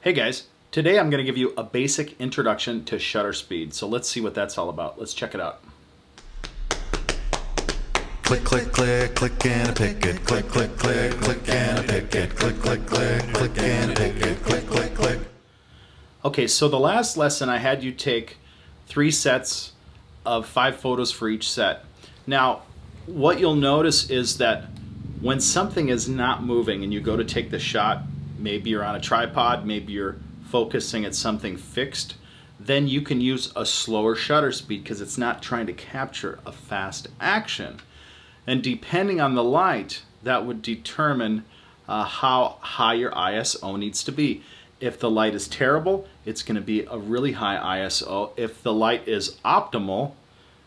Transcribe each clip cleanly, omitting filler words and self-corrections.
Hey guys, today I'm going to give you a basic introduction to shutter speed. So let's see what that's all about. Let's check it out. Click, click, click, click and a pick it. Click, click, click, click and a pick it. Click, click, click, click and a pick it. Click, click, click. Okay, so the last lesson I had you take 3 sets of 5 photos for each set. Now, what you'll notice is that when something is not moving and you go to take the shot, maybe you're on a tripod, maybe you're focusing at something fixed, then you can use a slower shutter speed because it's not trying to capture a fast action. And depending on the light, that would determine how high your ISO needs to be. If the light is terrible, it's going to be a really high ISO. If the light is optimal,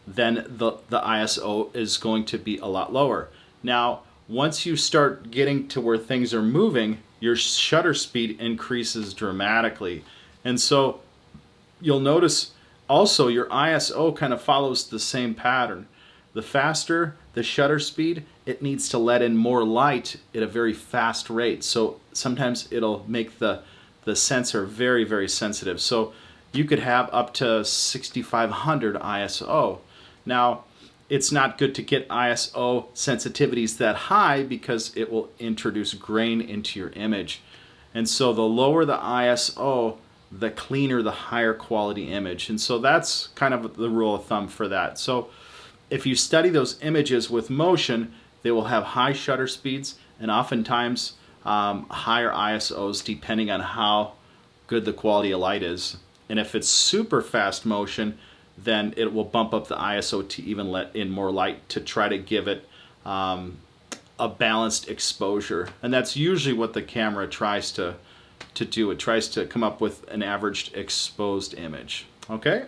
then the ISO is going to be a lot lower. Now, once you start getting to where things are moving, your shutter speed increases dramatically. And so you'll notice also your ISO kind of follows the same pattern. The faster the shutter speed, it needs to let in more light at a very fast rate. So sometimes it'll make the sensor very, very sensitive. So you could have up to 6500 ISO. Now, it's not good to get ISO sensitivities that high because it will introduce grain into your image. And so the lower the ISO, the cleaner the higher quality image. And so that's kind of the rule of thumb for that. So if you study those images with motion, they will have high shutter speeds and oftentimes higher ISOs depending on how good the quality of light is. And if it's super fast motion, then it will bump up the ISO to even let in more light to try to give it a balanced exposure. And that's usually what the camera tries to do. It tries to come up with an averaged exposed image. Okay?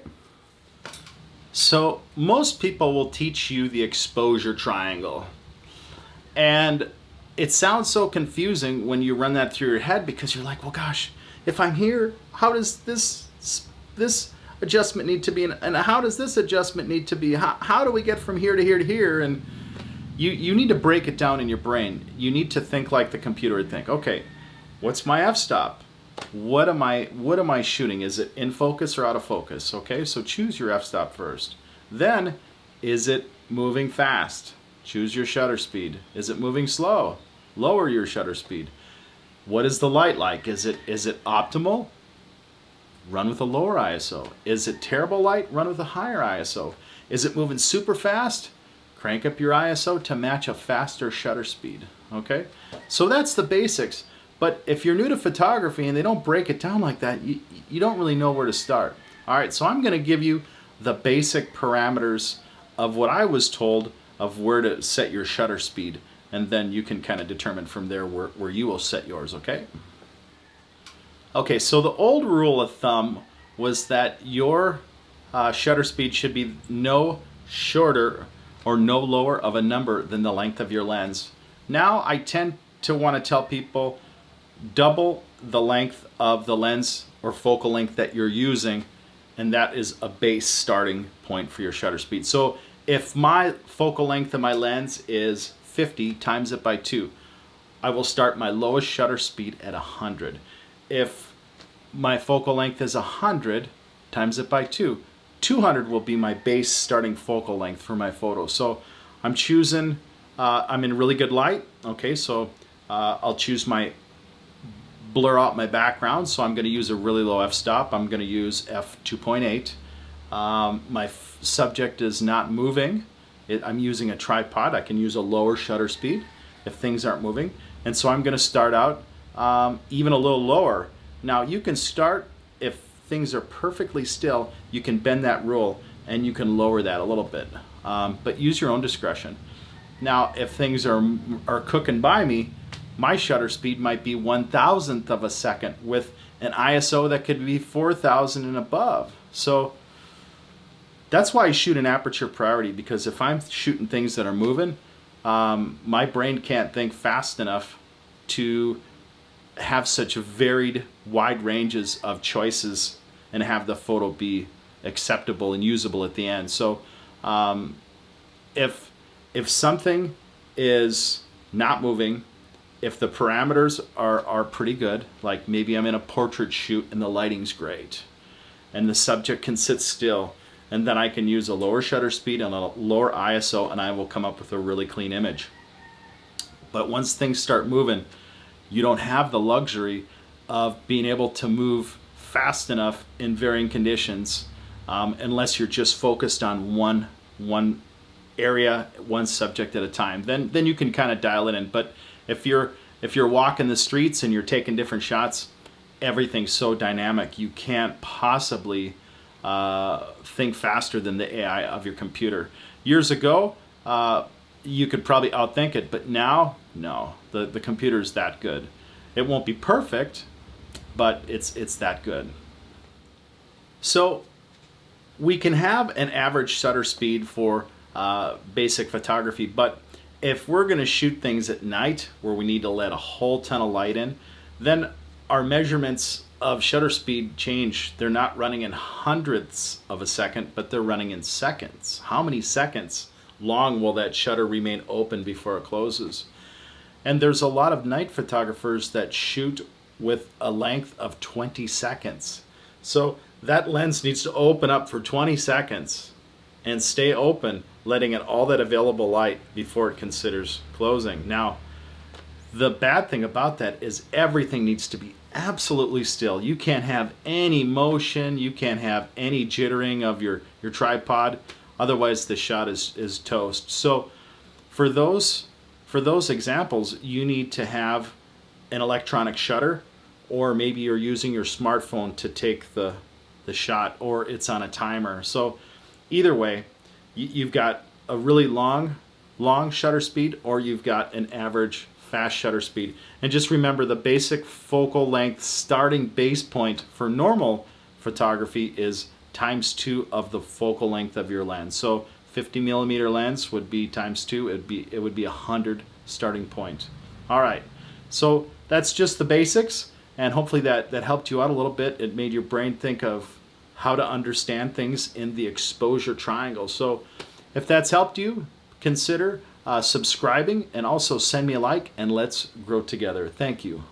So most people will teach you the exposure triangle. And it sounds so confusing when you run that through your head because you're like, well, gosh, if I'm here, how does this adjustment need to be, and how does this adjustment need to be? How do we get from here to here to here? And you need to break it down in your brain. You need to think like the computer would think. Okay, what's my f-stop? What am I shooting? Is it in focus or out of focus? Okay, so choose your f-stop first. Then, is it moving fast? Choose your shutter speed. Is it moving slow? Lower your shutter speed. What is the light like? Is it optimal? Run with a lower ISO. Is it terrible light? Run with a higher ISO. Is it moving super fast? Crank up your ISO to match a faster shutter speed. Okay? So that's the basics. But if you're new to photography and they don't break it down like that, you don't really know where to start. All right, so I'm going to give you the basic parameters of what I was told of where to set your shutter speed. And then you can kind of determine from there where you will set yours, okay? Okay, so the old rule of thumb was that your shutter speed should be no shorter or no lower of a number than the length of your lens. Now I tend to want to tell people double the length of the lens or focal length that you're using, and that is a base starting point for your shutter speed. So if my focal length of my lens is 50, times it by 2, I will start my lowest shutter speed at 100. If my focal length is 100, times it by 2, 200 will be my base starting focal length for my photo. So I'm choosing, I'm in really good light, okay, so I'll choose blur out my background, so I'm going to use a really low f-stop. I'm going to use f2.8. My subject is not moving. I'm using a tripod. I can use a lower shutter speed if things aren't moving. And so I'm going to start out even a little lower. Now you can start, if things are perfectly still, you can bend that rule and you can lower that a little bit. But use your own discretion. Now if things are cooking by me, my shutter speed might be 1,000th of a second with an ISO that could be 4,000 and above. So that's why I shoot an aperture priority, because if I'm shooting things that are moving, my brain can't think fast enough to have such varied, wide ranges of choices and have the photo be acceptable and usable at the end. So if something is not moving if the parameters are pretty good, like maybe I'm in a portrait shoot and the lighting's great, and the subject can sit still, and then I can use a lower shutter speed and a lower ISO, and I will come up with a really clean image. But once things start moving, you don't have the luxury of being able to move fast enough in varying conditions, unless you're just focused on one area, one subject at a time. Then you can kind of dial it in. But if you're walking the streets and you're taking different shots, everything's so dynamic, you can't possibly think faster than the AI of your computer. Years ago, you could probably outthink it, but now, no, the computer's that good. It won't be perfect, but it's that good. So we can have an average shutter speed for basic photography, but if we're going to shoot things at night where we need to let a whole ton of light in, then our measurements of shutter speed change. They're not running in hundredths of a second, but they're running in seconds. How many seconds long will that shutter remain open before it closes? And there's a lot of night photographers that shoot with a length of 20 seconds. So that lens needs to open up for 20 seconds and stay open, letting in all that available light before it considers closing. Now, the bad thing about that is everything needs to be absolutely still. You can't have any motion, you can't have any jittering of your tripod, otherwise the shot is toast. So for those examples, you need to have an electronic shutter, or maybe you're using your smartphone to take the shot, or it's on a timer. So either way, you've got a really long shutter speed, or you've got an average fast shutter speed. And just remember, the basic focal length starting base point for normal photography is ×2 of the focal length of your lens. So 50 millimeter lens would be ×2. It would be 100 starting point. All right, so that's just the basics, and hopefully that helped you out a little bit. It made your brain think of how to understand things in the exposure triangle. So if that's helped you, consider subscribing, and also send me a like, and let's grow together. Thank you.